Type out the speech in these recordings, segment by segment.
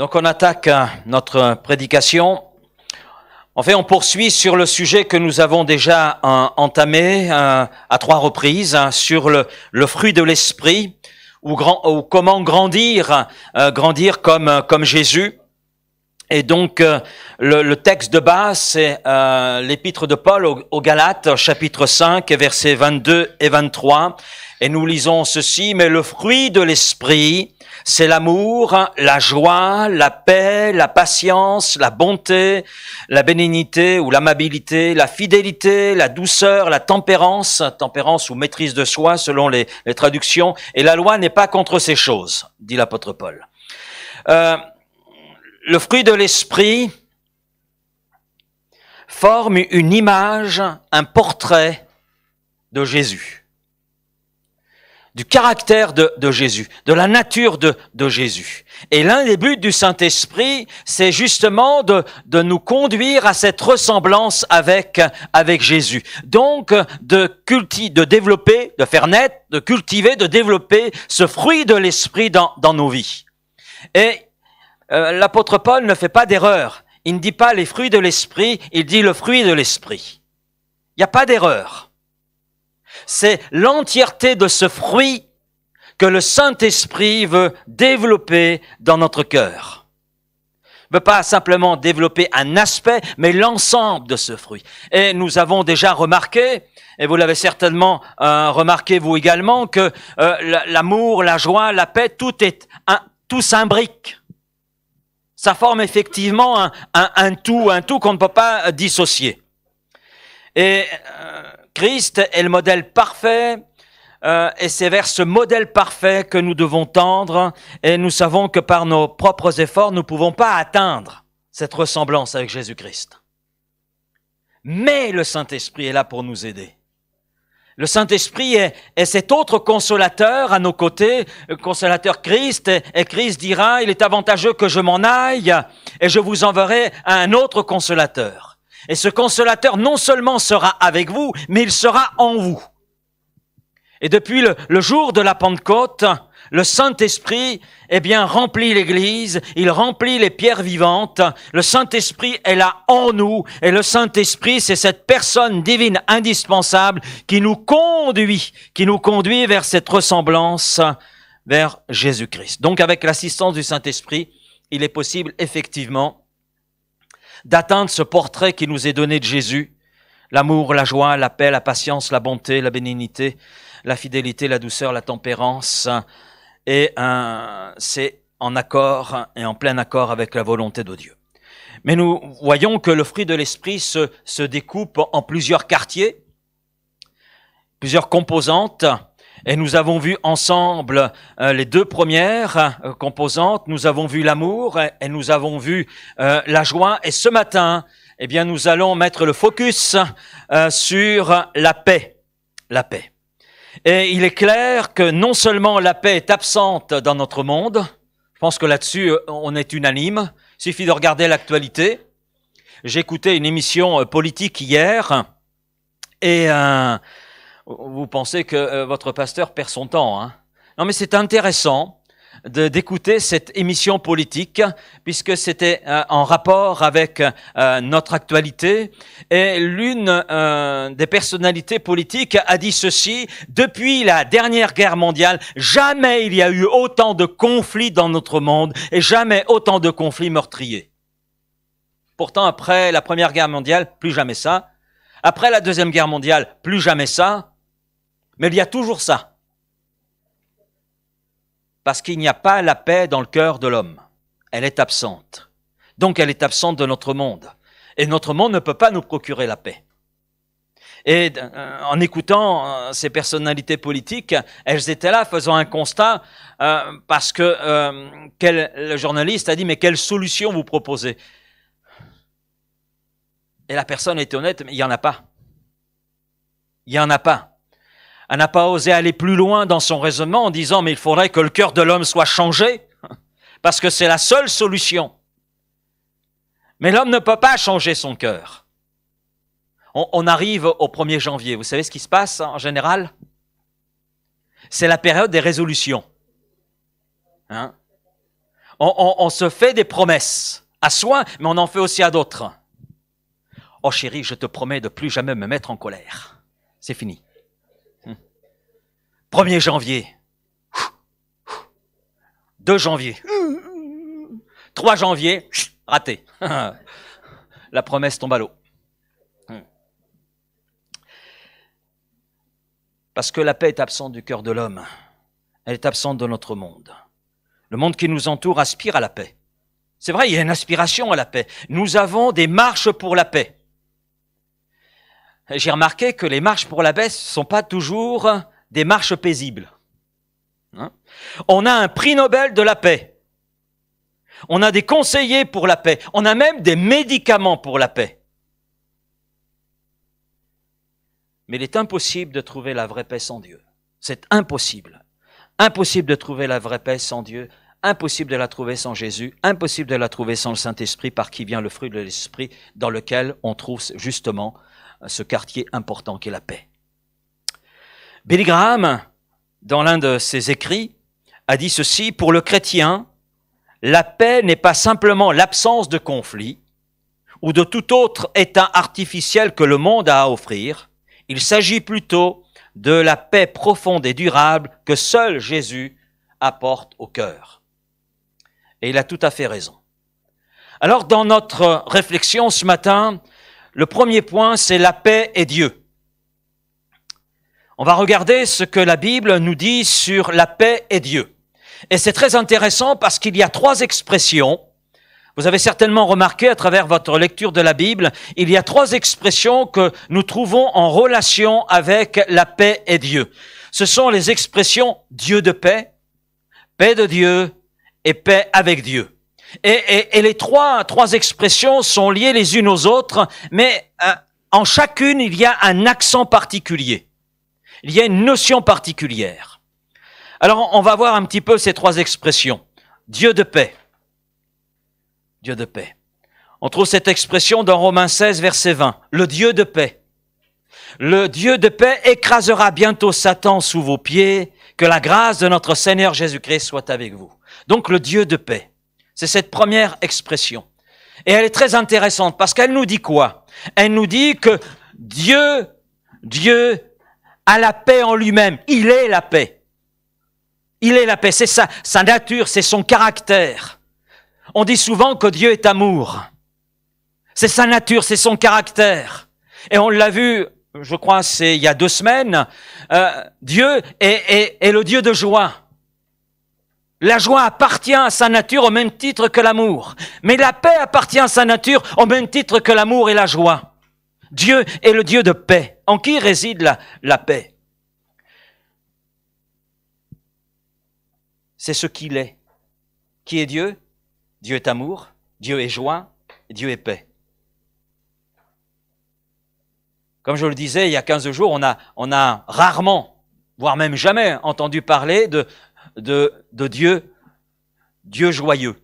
Donc on attaque notre prédication. En fait, on poursuit sur le sujet que nous avons déjà entamé à 3 reprises, sur le fruit de l'esprit, ou comment grandir comme Jésus. Et donc, le texte de base, c'est l'épître de Paul aux Galates, chapitre 5, versets 22 et 23. Et nous lisons ceci: « Mais le fruit de l'esprit, c'est l'amour, la joie, la paix, la patience, la bonté, la bénignité ou l'amabilité, la fidélité, la douceur, la tempérance ou maîtrise de soi selon les traductions. Et la loi n'est pas contre ces choses, dit l'apôtre Paul. » Le fruit de l'esprit forme une image, un portrait de Jésus, du caractère de Jésus, de la nature de Jésus. Et l'un des buts du Saint-Esprit, c'est justement de nous conduire à cette ressemblance avec Jésus. Donc, de développer, de faire naître, de cultiver, de développer ce fruit de l'Esprit dans nos vies. Et l'apôtre Paul ne fait pas d'erreur. Il ne dit pas les fruits de l'Esprit, il dit le fruit de l'Esprit. Il n'y a pas d'erreur. C'est l'entièreté de ce fruit que le Saint-Esprit veut développer dans notre cœur. Il ne veut pas simplement développer un aspect, mais l'ensemble de ce fruit. Et nous avons déjà remarqué, et vous l'avez certainement remarqué vous également, que l'amour, la joie, la paix, tout s'imbrique. Ça forme effectivement un tout qu'on ne peut pas dissocier. Et Christ est le modèle parfait, et c'est vers ce modèle parfait que nous devons tendre, et nous savons que par nos propres efforts, nous ne pouvons pas atteindre cette ressemblance avec Jésus-Christ. Mais le Saint-Esprit est là pour nous aider. Le Saint-Esprit est cet autre consolateur à nos côtés, le consolateur Christ, et Christ dira, il est avantageux que je m'en aille, et je vous enverrai un autre consolateur. Et ce consolateur non seulement sera avec vous, mais il sera en vous. Et depuis le jour de la Pentecôte, le Saint-Esprit, remplit l'Église, il remplit les pierres vivantes. Le Saint-Esprit est là en nous, et le Saint-Esprit, c'est cette personne divine indispensable qui nous conduit vers cette ressemblance vers Jésus-Christ. Donc, avec l'assistance du Saint-Esprit, il est possible effectivement d'atteindre ce portrait qui nous est donné de Jésus, l'amour, la joie, la paix, la patience, la bonté, la bénignité, la fidélité, la douceur, la tempérance, et c'est en accord et en plein accord avec la volonté de Dieu. Mais nous voyons que le fruit de l'esprit se découpe en plusieurs quartiers, plusieurs composantes. Et nous avons vu ensemble les 2 premières composantes. Nous avons vu l'amour et nous avons vu la joie. Et ce matin, nous allons mettre le focus sur la paix. La paix. Et il est clair que non seulement la paix est absente dans notre monde, je pense que là-dessus on est unanime. Il suffit de regarder l'actualité. J'ai écouté une émission politique hier et vous pensez que votre pasteur perd son temps, hein? Non, mais c'est intéressant d'écouter cette émission politique, puisque c'était en rapport avec notre actualité. Et l'une des personnalités politiques a dit ceci: depuis la dernière guerre mondiale, jamais il y a eu autant de conflits dans notre monde, et jamais autant de conflits meurtriers. Pourtant, après la Première Guerre mondiale, plus jamais ça. Après la Deuxième Guerre mondiale, plus jamais ça. Mais il y a toujours ça. Parce qu'il n'y a pas la paix dans le cœur de l'homme. Elle est absente. Donc elle est absente de notre monde. Et notre monde ne peut pas nous procurer la paix. Et en écoutant ces personnalités politiques, elles étaient là faisant un constat parce que le journaliste a dit « Mais quelle solution vous proposez ?» Et la personne était honnête, mais il n'y en a pas. Il n'y en a pas. Elle n'a pas osé aller plus loin dans son raisonnement en disant « Mais il faudrait que le cœur de l'homme soit changé, parce que c'est la seule solution. » Mais l'homme ne peut pas changer son cœur. On arrive au 1er janvier. Vous savez ce qui se passe en général? C'est la période des résolutions. On se fait des promesses à soi, mais on en fait aussi à d'autres. Oh chérie, je te promets de plus jamais me mettre en colère. C'est fini. 1er janvier. 2 janvier. 3 janvier. Raté. La promesse tombe à l'eau. Parce que la paix est absente du cœur de l'homme. Elle est absente de notre monde. Le monde qui nous entoure aspire à la paix. C'est vrai, il y a une aspiration à la paix. Nous avons des marches pour la paix. J'ai remarqué que les marches pour la paix ne sont pas toujours des marches paisibles. On a un prix Nobel de la paix. On a des conseillers pour la paix. On a même des médicaments pour la paix. Mais il est impossible de trouver la vraie paix sans Dieu. C'est impossible. Impossible de trouver la vraie paix sans Dieu. Impossible de la trouver sans Jésus. Impossible de la trouver sans le Saint-Esprit, par qui vient le fruit de l'Esprit, dans lequel on trouve justement ce quartier important qu'est la paix. Billy Graham, dans l'un de ses écrits, a dit ceci: pour le chrétien, la paix n'est pas simplement l'absence de conflit ou de tout autre état artificiel que le monde a à offrir. Il s'agit plutôt de la paix profonde et durable que seul Jésus apporte au cœur. Et il a tout à fait raison. Alors, dans notre réflexion ce matin, le premier point, c'est la paix et Dieu. On va regarder ce que la Bible nous dit sur la paix et Dieu. Et c'est très intéressant parce qu'il y a 3 expressions. Vous avez certainement remarqué à travers votre lecture de la Bible, il y a 3 expressions que nous trouvons en relation avec la paix et Dieu. Ce sont les expressions Dieu de paix, paix de Dieu et paix avec Dieu. Et les trois expressions sont liées les unes aux autres, mais en chacune, il y a un accent particulier. Il y a une notion particulière. Alors, on va voir un petit peu ces 3 expressions. Dieu de paix. Dieu de paix. On trouve cette expression dans Romains 16, verset 20. Le Dieu de paix. Le Dieu de paix écrasera bientôt Satan sous vos pieds. Que la grâce de notre Seigneur Jésus-Christ soit avec vous. Donc, le Dieu de paix. C'est cette première expression. Et elle est très intéressante parce qu'elle nous dit quoi? Elle nous dit que Dieu a la paix en lui-même. Il est la paix. Il est la paix. C'est sa nature, c'est son caractère. On dit souvent que Dieu est amour. C'est sa nature, c'est son caractère. Et on l'a vu, je crois, c'est il y a 2 semaines, Dieu est le Dieu de joie. La joie appartient à sa nature au même titre que l'amour. Mais la paix appartient à sa nature au même titre que l'amour et la joie. Dieu est le Dieu de paix. En qui réside la paix? C'est ce qu'il est. Qui est Dieu? Dieu est amour, Dieu est joie, Dieu est paix. Comme je le disais il y a 15 jours, on a rarement, voire même jamais entendu parler de Dieu joyeux.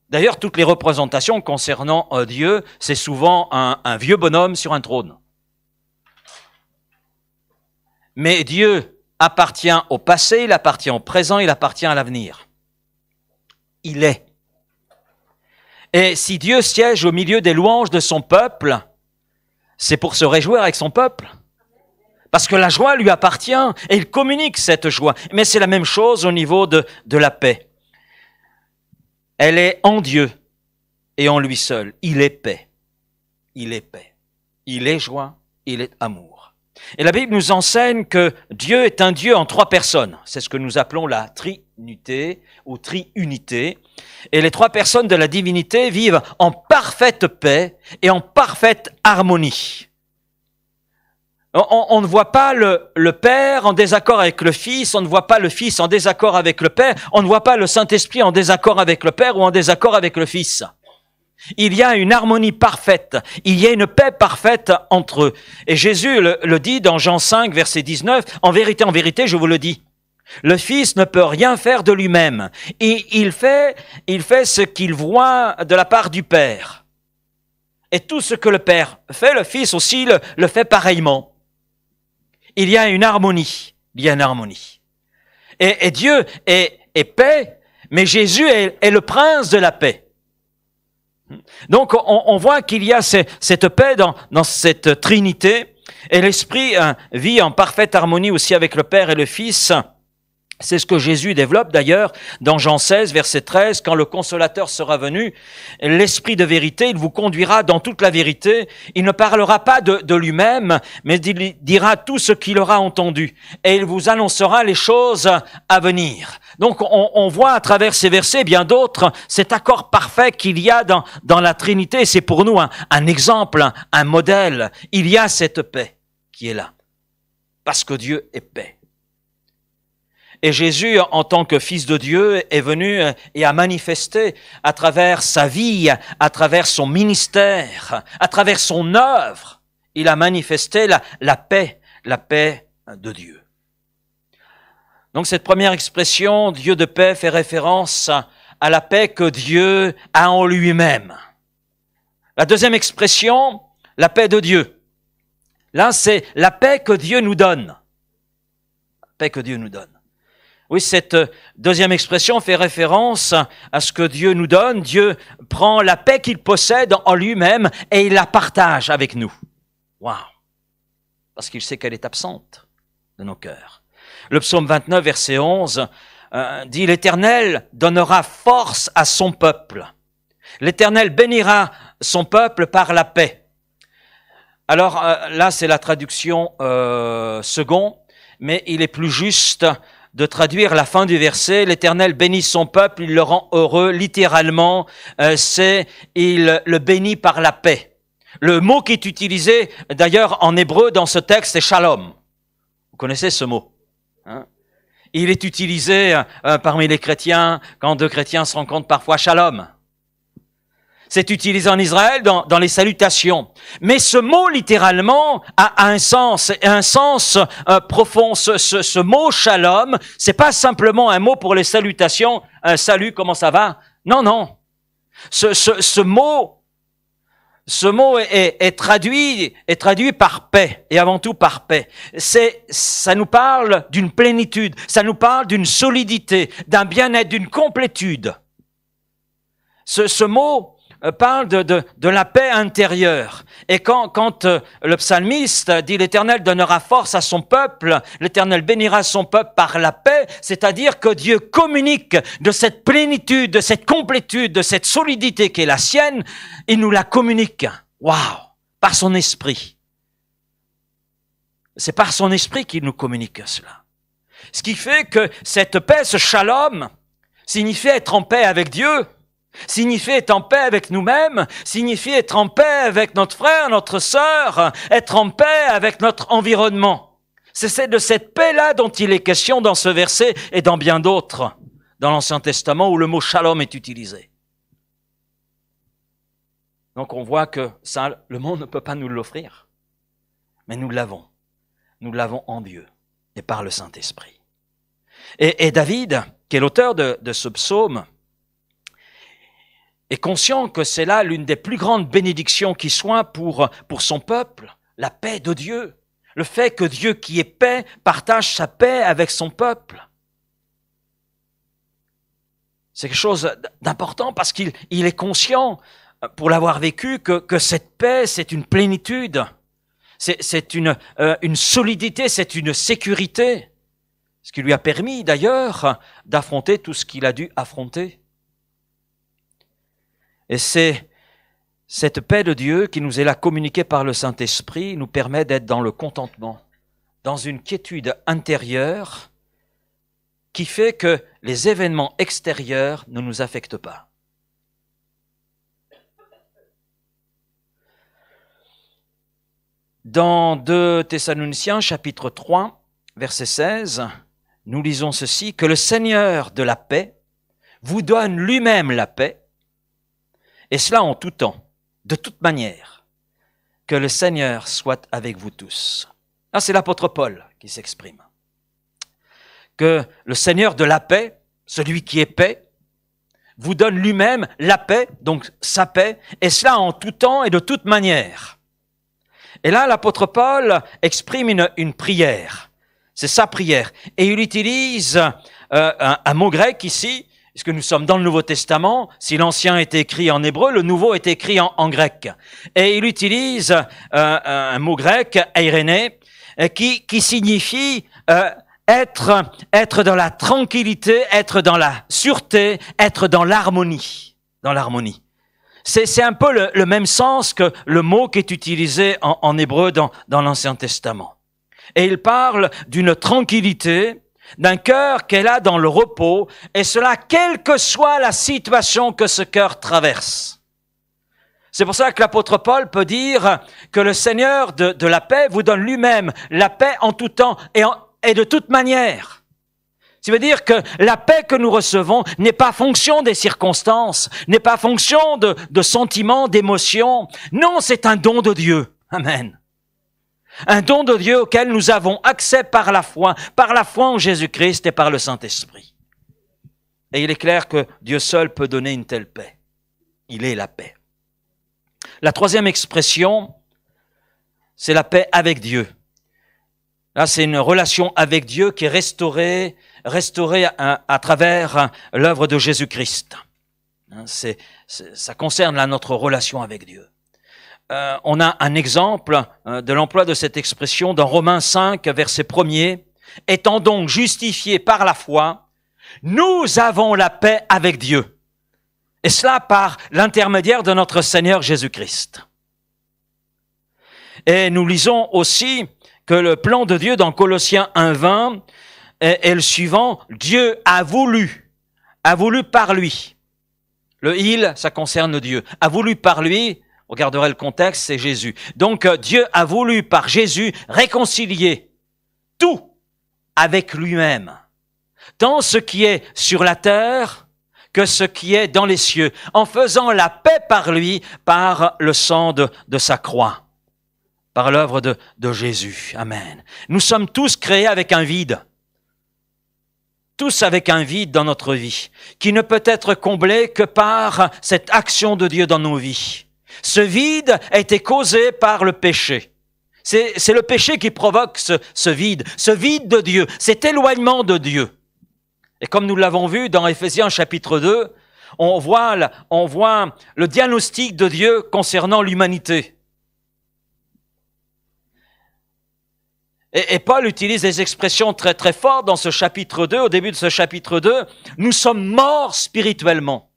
D'ailleurs, toutes les représentations concernant Dieu, c'est souvent un vieux bonhomme sur un trône. Mais Dieu appartient au passé, il appartient au présent, il appartient à l'avenir. Il est. Et si Dieu siège au milieu des louanges de son peuple, c'est pour se réjouir avec son peuple. Parce que la joie lui appartient et il communique cette joie. Mais c'est la même chose au niveau de la paix. Elle est en Dieu et en lui seul. Il est paix. Il est paix. Il est joie. Il est amour. Et la Bible nous enseigne que Dieu est un Dieu en 3 personnes. C'est ce que nous appelons la Trinité ou triunité. Et les 3 personnes de la divinité vivent en parfaite paix et en parfaite harmonie. On ne voit pas le Père en désaccord avec le Fils, on ne voit pas le Fils en désaccord avec le Père, on ne voit pas le Saint-Esprit en désaccord avec le Père ou en désaccord avec le Fils. Il y a une harmonie parfaite, il y a une paix parfaite entre eux. Et Jésus le dit dans Jean 5, verset 19, « En vérité, je vous le dis, le Fils ne peut rien faire de lui-même. Et il fait ce qu'il voit de la part du Père. Et tout ce que le Père fait, le Fils aussi le fait pareillement. » Il y a une harmonie. Il y a une harmonie. Et Dieu est paix, mais Jésus est le prince de la paix. Donc on voit qu'il y a cette paix dans cette Trinité, et l'Esprit vit en parfaite harmonie aussi avec le Père et le Fils. C'est ce que Jésus développe d'ailleurs dans Jean 16, verset 13, quand le Consolateur sera venu, l'Esprit de vérité, il vous conduira dans toute la vérité. Il ne parlera pas de lui-même, mais il dira tout ce qu'il aura entendu, et il vous annoncera les choses à venir. Donc on voit à travers ces versets, bien d'autres, cet accord parfait qu'il y a dans la Trinité. C'est pour nous un exemple, un modèle. Il y a cette paix qui est là, parce que Dieu est paix. Et Jésus, en tant que Fils de Dieu, est venu et a manifesté à travers sa vie, à travers son ministère, à travers son œuvre, il a manifesté la paix de Dieu. Donc cette première expression, Dieu de paix, fait référence à la paix que Dieu a en lui-même. La deuxième expression, la paix de Dieu. Là, c'est la paix que Dieu nous donne. La paix que Dieu nous donne. Oui, cette deuxième expression fait référence à ce que Dieu nous donne. Dieu prend la paix qu'il possède en lui-même et il la partage avec nous. Waouh! Parce qu'il sait qu'elle est absente de nos cœurs. Le psaume 29, verset 11, dit « L'Éternel donnera force à son peuple. L'Éternel bénira son peuple par la paix. » Alors là, c'est la traduction second, mais il est plus juste de traduire la fin du verset, l'Éternel bénit son peuple, il le rend heureux. Littéralement, c'est il le bénit par la paix. Le mot qui est utilisé d'ailleurs en hébreu dans ce texte est shalom. Vous connaissez ce mot, hein? Il est utilisé parmi les chrétiens quand deux chrétiens se rencontrent parfois shalom. C'est utilisé en Israël dans les salutations. Mais ce mot, littéralement, a un sens profond. Ce mot shalom, c'est pas simplement un mot pour les salutations. Salut, comment ça va? Non, non. Ce mot est traduit par paix, et avant tout par paix. Ça nous parle d'une plénitude, ça nous parle d'une solidité, d'un bien-être, d'une complétude. Ce mot parle de la paix intérieure. Et quand le psalmiste dit « L'Éternel donnera force à son peuple, l'Éternel bénira son peuple par la paix », c'est-à-dire que Dieu communique de cette plénitude, de cette complétude, de cette solidité qui est la sienne, il nous la communique. Waouh! Par son esprit. C'est par son esprit qu'il nous communique cela. Ce qui fait que cette paix, ce shalom, signifie être en paix avec Dieu, signifie être en paix avec nous-mêmes, signifie être en paix avec notre frère, notre sœur, être en paix avec notre environnement. C'est de cette paix-là dont il est question dans ce verset et dans bien d'autres dans l'Ancien Testament où le mot shalom est utilisé. Donc on voit que ça, le monde ne peut pas nous l'offrir, mais nous l'avons. Nous l'avons en Dieu et par le Saint-Esprit. Et David, qui est l'auteur de ce psaume, est conscient que c'est là l'une des plus grandes bénédictions qui soit pour son peuple, la paix de Dieu. Le fait que Dieu qui est paix partage sa paix avec son peuple. C'est quelque chose d'important parce qu'il est conscient, pour l'avoir vécu, que cette paix, c'est une plénitude, c'est une solidité, c'est une sécurité. Ce qui lui a permis d'ailleurs d'affronter tout ce qu'il a dû affronter. Et c'est cette paix de Dieu qui nous est là communiquée par le Saint-Esprit, nous permet d'être dans le contentement, dans une quiétude intérieure qui fait que les événements extérieurs ne nous affectent pas. Dans 2 Thessaloniciens, chapitre 3, verset 16, nous lisons ceci, « Que le Seigneur de la paix vous donne lui-même la paix, et cela en tout temps, de toute manière, que le Seigneur soit avec vous tous. » Là, c'est l'apôtre Paul qui s'exprime. Que le Seigneur de la paix, celui qui est paix, vous donne lui-même la paix, donc sa paix, et cela en tout temps et de toute manière. Et là, l'apôtre Paul exprime une prière. C'est sa prière. Et il utilise un mot grec ici, Puisque nous sommes dans le Nouveau Testament, si l'Ancien est écrit en hébreu, le Nouveau est écrit en grec. Et il utilise un mot grec, eiréné, qui signifie être dans la tranquillité, être dans la sûreté, être dans l'harmonie. Dans l'harmonie. C'est un peu le même sens que le mot qui est utilisé en hébreu dans l'Ancien Testament. Et il parle d'une tranquillité, d'un cœur qu'elle a dans le repos, et cela quelle que soit la situation que ce cœur traverse. C'est pour ça que l'apôtre Paul peut dire que le Seigneur de la paix vous donne lui-même la paix en tout temps et de toute manière. Ça veut dire que la paix que nous recevons n'est pas fonction des circonstances, n'est pas fonction de sentiments, d'émotions. Non, c'est un don de Dieu. Amen. Un don de Dieu auquel nous avons accès par la foi en Jésus-Christ et par le Saint-Esprit. Et il est clair que Dieu seul peut donner une telle paix. Il est la paix. La troisième expression, c'est la paix avec Dieu. Là, c'est une relation avec Dieu qui est restaurée à travers l'œuvre de Jésus-Christ. Ça concerne là notre relation avec Dieu. On a un exemple de l'emploi de cette expression dans Romains 5, verset 1er. « Étant donc justifiés par la foi, nous avons la paix avec Dieu. Et cela par l'intermédiaire de notre Seigneur Jésus-Christ. » Et nous lisons aussi que le plan de Dieu dans Colossiens 1:20 est le suivant. Dieu a voulu par lui. Le « il », ça concerne Dieu. A voulu par lui, vous regarderez le contexte, c'est Jésus. Donc Dieu a voulu par Jésus réconcilier tout avec lui-même. Tant ce qui est sur la terre que ce qui est dans les cieux, en faisant la paix par lui, par le sang de sa croix. Par l'œuvre de Jésus. Amen. Nous sommes tous créés avec un vide. Tous avec un vide dans notre vie, qui ne peut être comblé que par cette action de Dieu dans nos vies. Ce vide a été causé par le péché. C'est le péché qui provoque ce vide de Dieu, cet éloignement de Dieu. Et comme nous l'avons vu dans Éphésiens chapitre 2, on voit le diagnostic de Dieu concernant l'humanité. Et Paul utilise des expressions très très fortes dans ce chapitre 2, au début de ce chapitre 2. Nous sommes morts spirituellement.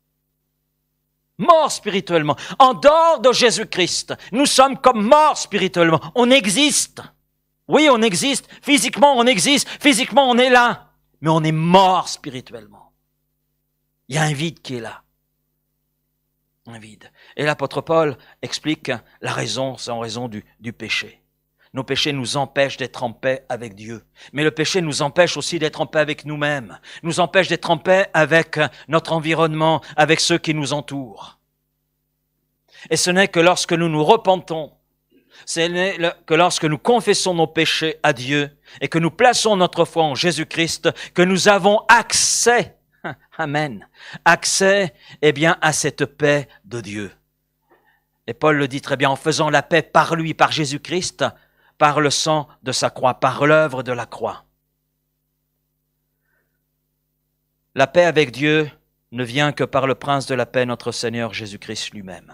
Morts spirituellement. En dehors de Jésus-Christ, nous sommes comme morts spirituellement. On existe. Oui, on existe. Physiquement, on existe. Physiquement, on est là. Mais on est mort spirituellement. Il y a un vide qui est là. Un vide. Et l'apôtre Paul explique la raison, c'est en raison du péché. Nos péchés nous empêchent d'être en paix avec Dieu. Mais le péché nous empêche aussi d'être en paix avec nous-mêmes. Nous empêche d'être en paix avec notre environnement, avec ceux qui nous entourent. Et ce n'est que lorsque nous nous repentons, ce n'est que lorsque nous confessons nos péchés à Dieu et que nous plaçons notre foi en Jésus-Christ que nous avons accès, amen, accès, à cette paix de Dieu. Et Paul le dit très bien, en faisant la paix par lui, par Jésus-Christ, par le sang de sa croix, par l'œuvre de la croix. La paix avec Dieu ne vient que par le Prince de la paix, notre Seigneur Jésus-Christ lui-même.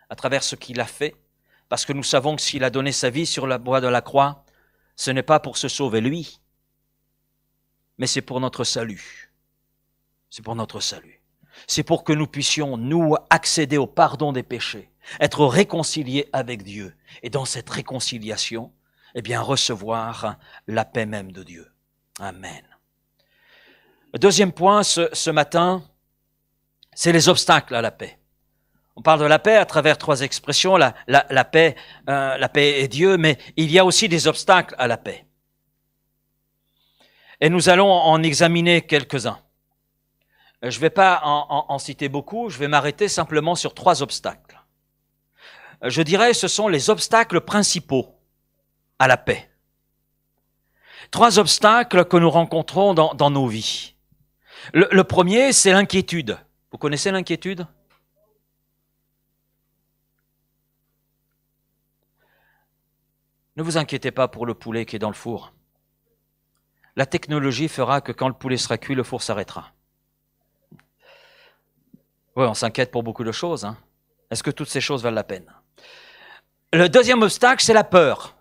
À travers ce qu'il a fait, parce que nous savons que s'il a donné sa vie sur la bois de la croix, ce n'est pas pour se sauver lui, mais c'est pour notre salut. C'est pour notre salut. C'est pour que nous puissions, nous, accéder au pardon des péchés, être réconciliés avec Dieu. Et dans cette réconciliation, recevoir la paix même de Dieu. Amen. Le deuxième point ce matin, c'est les obstacles à la paix. On parle de la paix à travers trois expressions, la paix est Dieu, mais il y a aussi des obstacles à la paix. Et nous allons en examiner quelques-uns. Je ne vais pas en citer beaucoup, je vais m'arrêter simplement sur trois obstacles. Je dirais ce sont les obstacles principaux à la paix. Trois obstacles que nous rencontrons dans nos vies. Le premier, c'est l'inquiétude. Vous connaissez l'inquiétude ? Ne vous inquiétez pas pour le poulet qui est dans le four. La technologie fera que quand le poulet sera cuit, le four s'arrêtera. Oui, on s'inquiète pour beaucoup de choses. Hein. Est-ce que toutes ces choses valent la peine? Le deuxième obstacle, c'est la peur.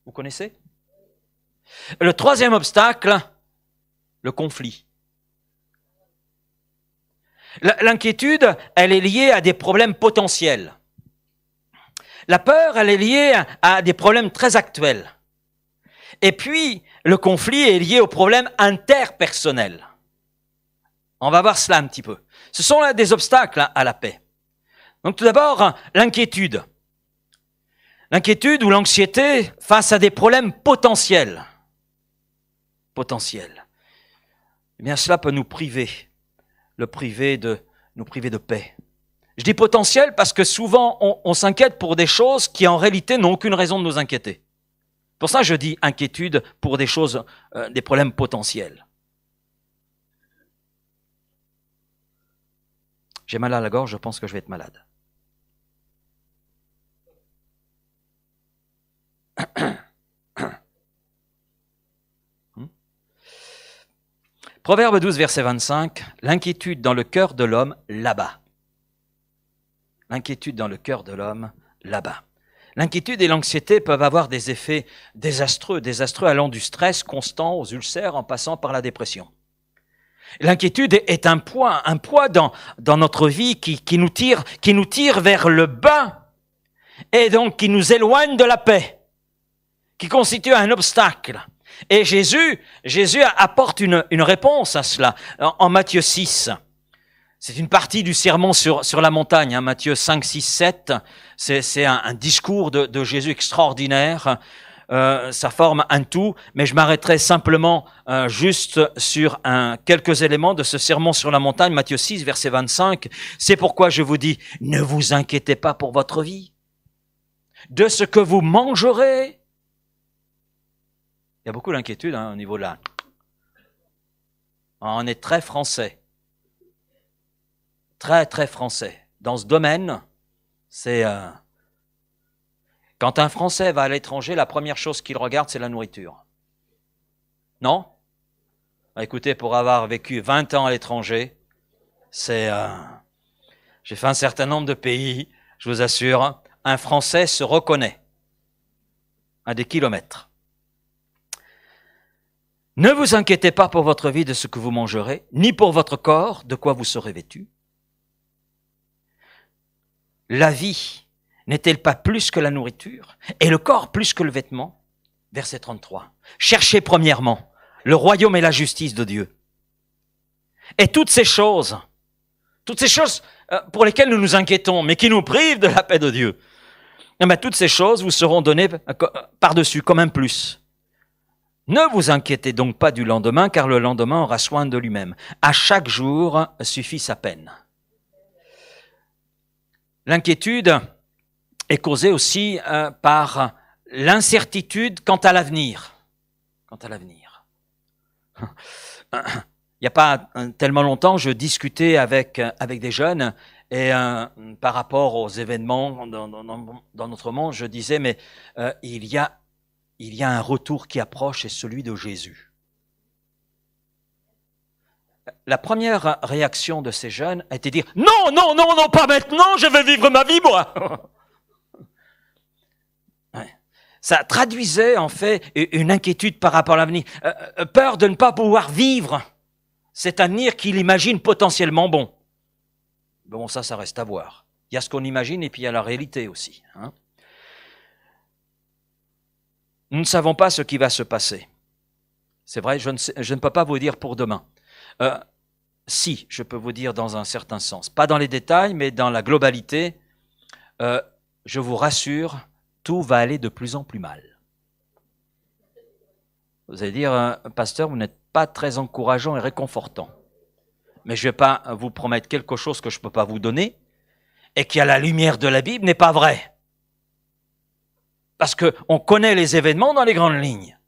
Vous connaissez? Le troisième obstacle, le conflit. L'inquiétude, elle est liée à des problèmes potentiels. La peur, elle est liée à des problèmes très actuels. Et puis, le conflit est lié aux problèmes interpersonnels. On va voir cela un petit peu. Ce sont là des obstacles à la paix. Donc tout d'abord, l'inquiétude. L'inquiétude ou l'anxiété face à des problèmes potentiels. Potentiels. Eh bien, cela peut nous priver de paix. Je dis potentiel parce que souvent, on s'inquiète pour des choses qui en réalité n'ont aucune raison de nous inquiéter. Pour ça, je dis inquiétude pour des choses, des problèmes potentiels. J'ai mal à la gorge, je pense que je vais être malade. Proverbe 12, verset 25, l'inquiétude dans le cœur de l'homme l'abat. L'inquiétude dans le cœur de l'homme l'abat. L'inquiétude et l'anxiété peuvent avoir des effets désastreux allant du stress constant aux ulcères en passant par la dépression. L'inquiétude est un poids dans notre vie qui nous tire vers le bas et donc qui nous éloigne de la paix, qui constitue un obstacle. Et Jésus apporte une réponse à cela en Matthieu 6. C'est une partie du sermon sur la montagne, hein, Matthieu 5, 6, 7. C'est un discours de Jésus extraordinaire. Ça forme un tout, mais je m'arrêterai simplement juste sur quelques éléments de ce sermon sur la montagne, Matthieu 6, verset 25. C'est pourquoi je vous dis, ne vous inquiétez pas pour votre vie, de ce que vous mangerez. Il y a beaucoup d'inquiétude au niveau de là. On est très français. Très, très français. Dans ce domaine, c'est... Quand un Français va à l'étranger, la première chose qu'il regarde, c'est la nourriture. Non? Écoutez, pour avoir vécu 20 ans à l'étranger, j'ai fait un certain nombre de pays, je vous assure, un Français se reconnaît à des kilomètres. Ne vous inquiétez pas pour votre vie de ce que vous mangerez, ni pour votre corps de quoi vous serez vêtu. La vie n'est-elle pas plus que la nourriture, et le corps plus que le vêtement? Verset 33. Cherchez premièrement le royaume et la justice de Dieu. Et toutes ces choses pour lesquelles nous nous inquiétons, mais qui nous privent de la paix de Dieu, toutes ces choses vous seront données par-dessus comme un plus. Ne vous inquiétez donc pas du lendemain, car le lendemain aura soin de lui-même. À chaque jour suffit sa peine. L'inquiétude est causée aussi par l'incertitude quant à l'avenir. Il n'y a pas tellement longtemps, je discutais avec des jeunes et par rapport aux événements dans notre monde, je disais, mais il y a un retour qui approche, c'est celui de Jésus. La première réaction de ces jeunes a été de dire « Non, non, non, non, pas maintenant, je vais vivre ma vie, moi !» Ça traduisait en fait une inquiétude par rapport à l'avenir, peur de ne pas pouvoir vivre cet avenir qu'il imagine potentiellement bon. Bon, ça reste à voir. Il y a ce qu'on imagine et puis il y a la réalité aussi. Hein. Nous ne savons pas ce qui va se passer. C'est vrai, je ne peux pas vous dire pour demain. Si, je peux vous dire dans un certain sens. Pas dans les détails, mais dans la globalité, je vous rassure, tout va aller de plus en plus mal. Vous allez dire, pasteur, vous n'êtes pas très encourageant et réconfortant. Mais je ne vais pas vous promettre quelque chose que je ne peux pas vous donner et qui, à la lumière de la Bible, n'est pas vrai. Parce qu'on connaît les événements dans les grandes lignes.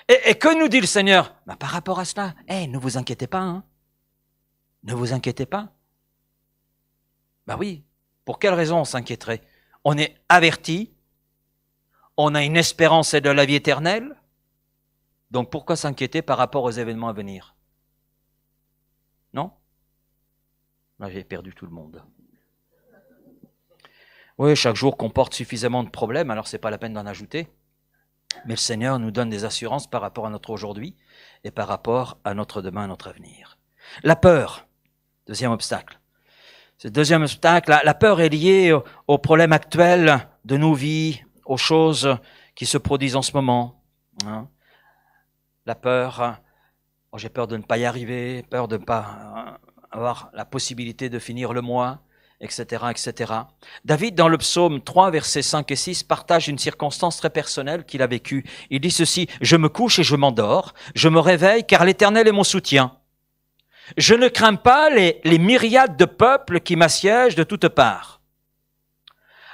Et que nous dit le Seigneur? Par rapport à cela, ne vous inquiétez pas. Hein. Ne vous inquiétez pas. Oui, pour quelle raison on s'inquiéterait? On est averti, on a une espérance et de la vie éternelle. Donc pourquoi s'inquiéter par rapport aux événements à venir? Là, j'ai perdu tout le monde. Oui, chaque jour comporte suffisamment de problèmes, alors c'est pas la peine d'en ajouter. Mais le Seigneur nous donne des assurances par rapport à notre aujourd'hui et par rapport à notre demain, à notre avenir. La peur, deuxième obstacle. Ce deuxième obstacle, la peur est liée aux problèmes actuels de nos vies, aux choses qui se produisent en ce moment. Hein. La peur, oh, j'ai peur de ne pas y arriver, peur de ne pas avoir la possibilité de finir le mois, etc., etc. David, dans le psaume 3, versets 5 et 6, partage une circonstance très personnelle qu'il a vécue. Il dit ceci: « Je me couche et je m'endors, je me réveille car l'Éternel est mon soutien. Je ne crains pas les myriades de peuples qui m'assiègent de toutes parts. »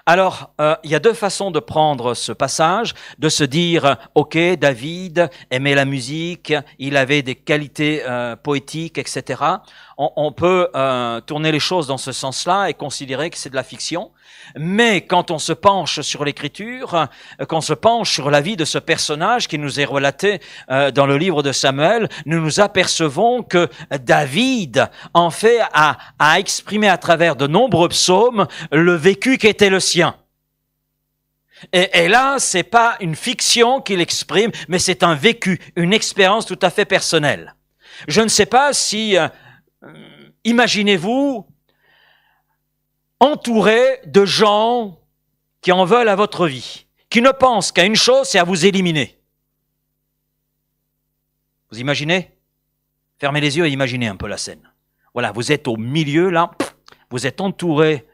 Alors, il y a deux façons de prendre ce passage, de se dire, ok, David aimait la musique, il avait des qualités poétiques, etc. On peut tourner les choses dans ce sens-là et considérer que c'est de la fiction. Mais quand on se penche sur l'écriture, quand on se penche sur la vie de ce personnage qui nous est relaté dans le livre de Samuel, nous nous apercevons que David, en fait, a exprimé à travers de nombreux psaumes le vécu qui était le sien. Et là, c'est pas une fiction qu'il exprime, mais c'est un vécu, une expérience tout à fait personnelle. Je ne sais pas si, imaginez-vous, entouré de gens qui en veulent à votre vie, qui ne pensent qu'à une chose, c'est à vous éliminer. Vous imaginez? Fermez les yeux et imaginez un peu la scène. Voilà, vous êtes au milieu, là, vous êtes entouré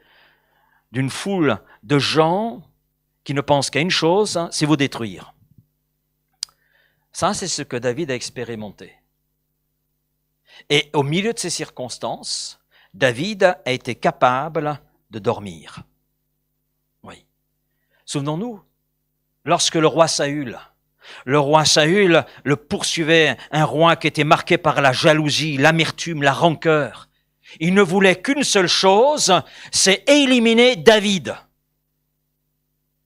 d'une foule de gens qui ne pensent qu'à une chose, c'est vous détruire. Ça, c'est ce que David a expérimenté. Et au milieu de ces circonstances, David a été capable de dormir. Oui. Souvenons-nous, lorsque le roi Saül le poursuivait, un roi qui était marqué par la jalousie, l'amertume, la rancœur. Il ne voulait qu'une seule chose, c'est éliminer David.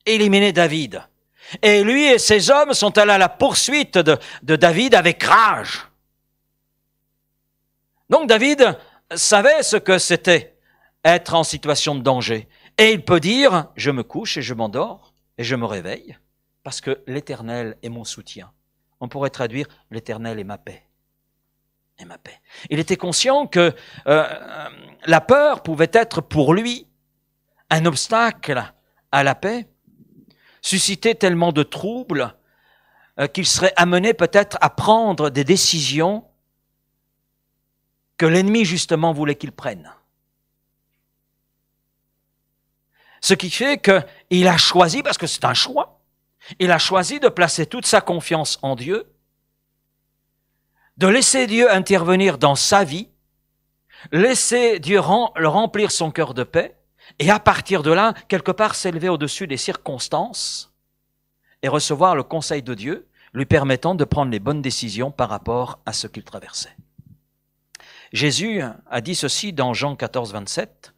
Éliminer David. Et lui et ses hommes sont allés à la poursuite de David avec rage. Donc David savait ce que c'était être en situation de danger. Et il peut dire, je me couche et je m'endors et je me réveille parce que l'Éternel est mon soutien. On pourrait traduire, l'Éternel est ma paix. Et ma paix. Il était conscient que la peur pouvait être pour lui un obstacle à la paix, susciter tellement de troubles qu'il serait amené peut-être à prendre des décisions que l'ennemi justement voulait qu'il prenne. Ce qui fait qu'il a choisi, parce que c'est un choix, il a choisi de placer toute sa confiance en Dieu, de laisser Dieu intervenir dans sa vie, laisser Dieu le remplir son cœur de paix, et à partir de là, quelque part s'élever au-dessus des circonstances et recevoir le conseil de Dieu, lui permettant de prendre les bonnes décisions par rapport à ce qu'il traversait. Jésus a dit ceci dans Jean 14, 27,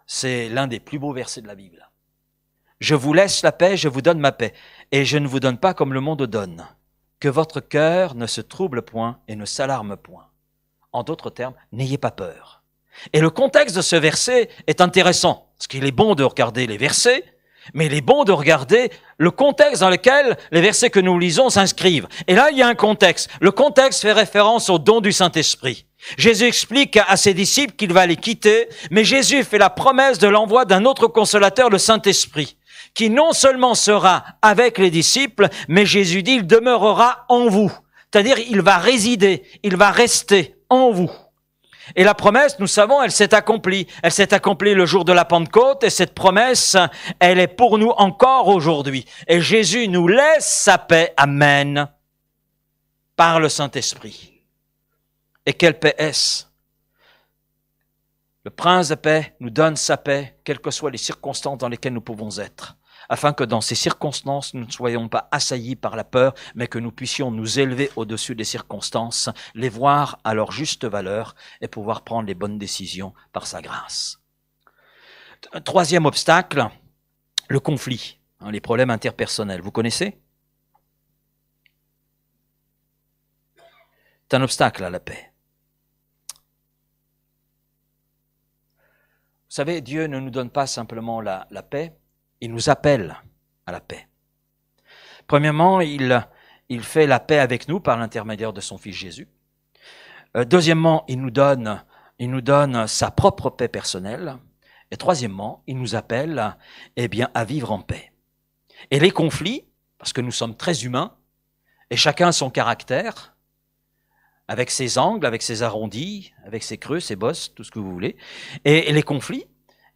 c'est l'un des plus beaux versets de la Bible. « Je vous laisse la paix, je vous donne ma paix, et je ne vous donne pas comme le monde donne. Que votre cœur ne se trouble point et ne s'alarme point. » En d'autres termes, n'ayez pas peur. Et le contexte de ce verset est intéressant, parce qu'il est bon de regarder les versets, mais il est bon de regarder le contexte dans lequel les versets que nous lisons s'inscrivent. Et là, il y a un contexte. Le contexte fait référence au don du Saint-Esprit. Jésus explique à ses disciples qu'il va les quitter, mais Jésus fait la promesse de l'envoi d'un autre consolateur, le Saint-Esprit, qui non seulement sera avec les disciples, mais Jésus dit, il demeurera en vous. C'est-à-dire, il va résider, il va rester en vous. Et la promesse, nous savons, elle s'est accomplie. Elle s'est accomplie le jour de la Pentecôte et cette promesse, elle est pour nous encore aujourd'hui. Et Jésus nous laisse sa paix, amen, par le Saint-Esprit. Et quelle paix est-ce? Le Prince de paix nous donne sa paix, quelles que soient les circonstances dans lesquelles nous pouvons être, afin que dans ces circonstances, nous ne soyons pas assaillis par la peur, mais que nous puissions nous élever au-dessus des circonstances, les voir à leur juste valeur et pouvoir prendre les bonnes décisions par sa grâce. Troisième obstacle, le conflit, les problèmes interpersonnels. Vous connaissez? C'est un obstacle à la paix. savez, Dieu ne nous donne pas simplement la paix, il nous appelle à la paix. Premièrement, il fait la paix avec nous par l'intermédiaire de son Fils Jésus. Deuxièmement, il nous donne sa propre paix personnelle. Et troisièmement, il nous appelle à vivre en paix. Et les conflits, parce que nous sommes très humains, et chacun a son caractère, avec ses angles, avec ses arrondis, avec ses creux, ses bosses, tout ce que vous voulez. Et les conflits,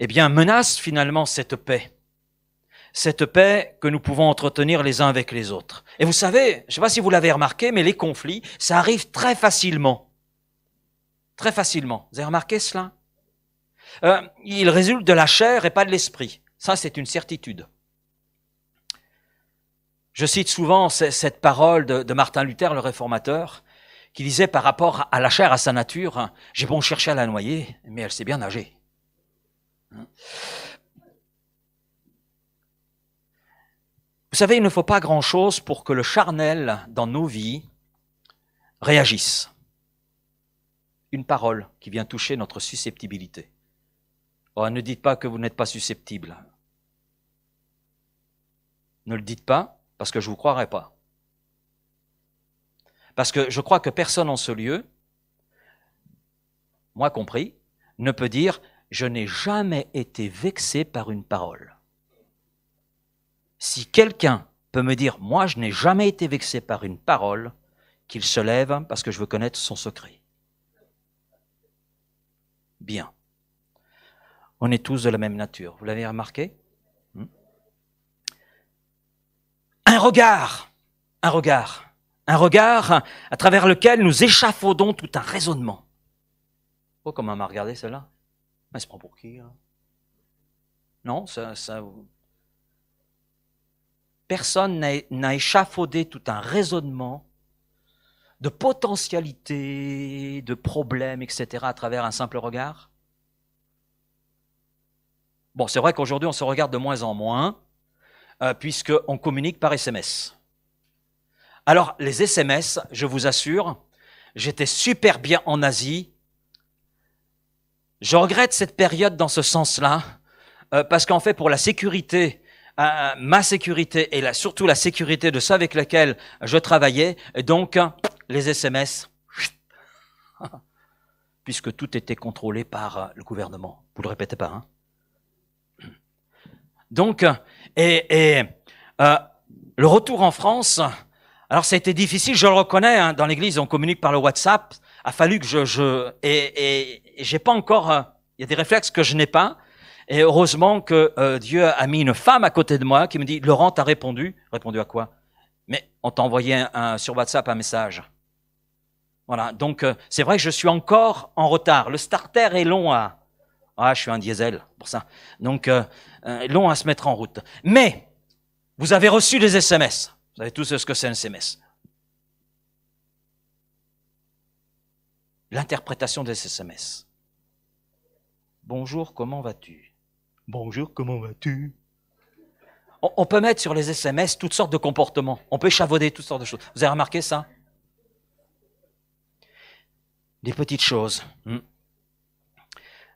menacent finalement cette paix. Cette paix que nous pouvons entretenir les uns avec les autres. Et vous savez, je ne sais pas si vous l'avez remarqué, mais les conflits, ça arrive très facilement. Très facilement. Vous avez remarqué cela? Il résulte de la chair et pas de l'esprit. Ça, c'est une certitude. Je cite souvent cette parole de Martin Luther, le réformateur, qui disait par rapport à la chair, à sa nature, « J'ai bon chercher à la noyer, mais elle sait bien nager. » Vous savez, il ne faut pas grand-chose pour que le charnel dans nos vies réagisse. Une parole qui vient toucher notre susceptibilité. Oh, ne dites pas que vous n'êtes pas susceptible. Ne le dites pas, parce que je ne vous croirai pas. Parce que je crois que personne en ce lieu, moi compris, ne peut dire « je n'ai jamais été vexé par une parole ». Si quelqu'un peut me dire « moi je n'ai jamais été vexé par une parole », qu'il se lève parce que je veux connaître son secret. Bien. On est tous de la même nature. Vous l'avez remarqué? Un regard à travers lequel nous échafaudons tout un raisonnement. Oh, comment elle m'a regardé celle-là? Elle se prend pour qui? Hein? Non, personne n'a échafaudé tout un raisonnement de potentialité, de problèmes, etc. à travers un simple regard. Bon, c'est vrai qu'aujourd'hui, on se regarde de moins en moins, puisqu'on communique par SMS. Alors, les SMS, je vous assure, j'étais super bien en Asie. Je regrette cette période dans ce sens-là, parce qu'en fait, pour la sécurité, ma sécurité et surtout la sécurité de ceux avec lesquels je travaillais, donc les SMS, puisque tout était contrôlé par le gouvernement. Vous le répétez pas, hein? Donc, le retour en France, alors ça a été difficile, je le reconnais, hein, dans l'église on communique par le WhatsApp, a fallu que et j'ai pas encore, il y a des réflexes que je n'ai pas, et heureusement que Dieu a mis une femme à côté de moi qui me dit « Laurent, t'as répondu ?» Répondu à quoi? Mais on t'a envoyé sur WhatsApp un message. Voilà, donc c'est vrai que je suis encore en retard. Le starter est long à... Ah, je suis un diesel pour ça. Donc, long à se mettre en route. Mais, vous avez reçu des SMS. Vous savez tous ce que c'est un SMS. L'interprétation des SMS. Bonjour, comment vas-tu? Bonjour, comment vas-tu? On peut mettre sur les SMS toutes sortes de comportements. On peut échafauder toutes sortes de choses. Vous avez remarqué ça? Des petites choses.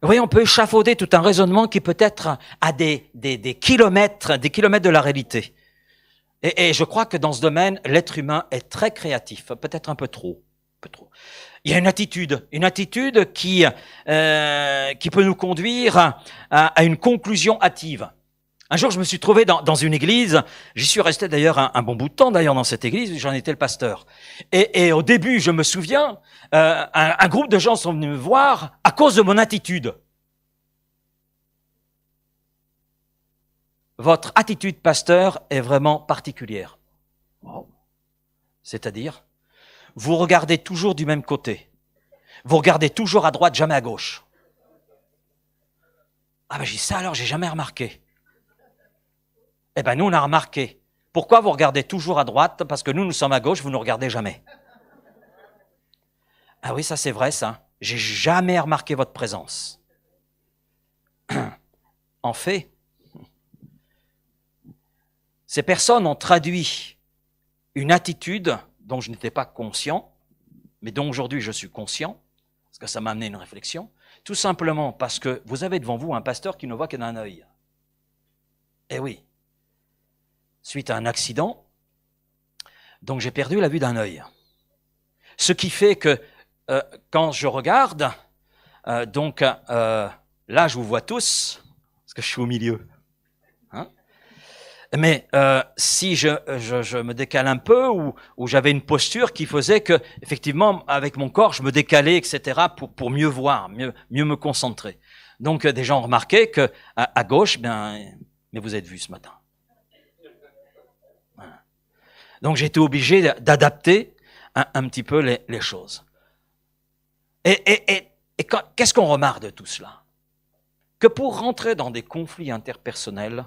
Oui, on peut échafauder tout un raisonnement qui peut être à des kilomètres de la réalité. Et je crois que dans ce domaine, l'être humain est très créatif, peut-être un peu trop. Il y a une attitude qui peut nous conduire à une conclusion hâtive. Un jour, je me suis trouvé dans une église, j'y suis resté d'ailleurs un bon bout de temps d'ailleurs dans cette église, j'en étais le pasteur. Et au début, je me souviens, un groupe de gens sont venus me voir à cause de mon attitude. Votre attitude, pasteur, est vraiment particulière. Wow. C'est-à-dire, vous regardez toujours du même côté. Vous regardez toujours à droite, jamais à gauche. Ah ben j'ai ça alors, j'ai jamais remarqué. Eh ben nous on a remarqué. Pourquoi vous regardez toujours à droite? Parce que nous sommes à gauche, vous ne nous regardez jamais. Ah oui, ça c'est vrai ça. J'ai jamais remarqué votre présence. En fait, ces personnes ont traduit une attitude dont je n'étais pas conscient, mais dont aujourd'hui je suis conscient, Parce que ça m'a amené une réflexion. Tout simplement parce que vous avez devant vous un pasteur qui ne voit que d'un œil. Eh oui. Suite à un accident, donc j'ai perdu la vue d'un œil. Ce qui fait que quand je regarde, là je vous vois tous, parce que je suis au milieu. Hein? Mais si je me décale un peu, ou j'avais une posture qui faisait que, effectivement, avec mon corps, je me décalais, etc., pour mieux voir, mieux me concentrer. Donc des gens remarquaient que à gauche, mais vous êtes vu ce matin. Voilà. Donc j'ai été obligé d'adapter un petit peu les choses. Et qu'est-ce qu'on remarque de tout cela? Que pour rentrer dans des conflits interpersonnels,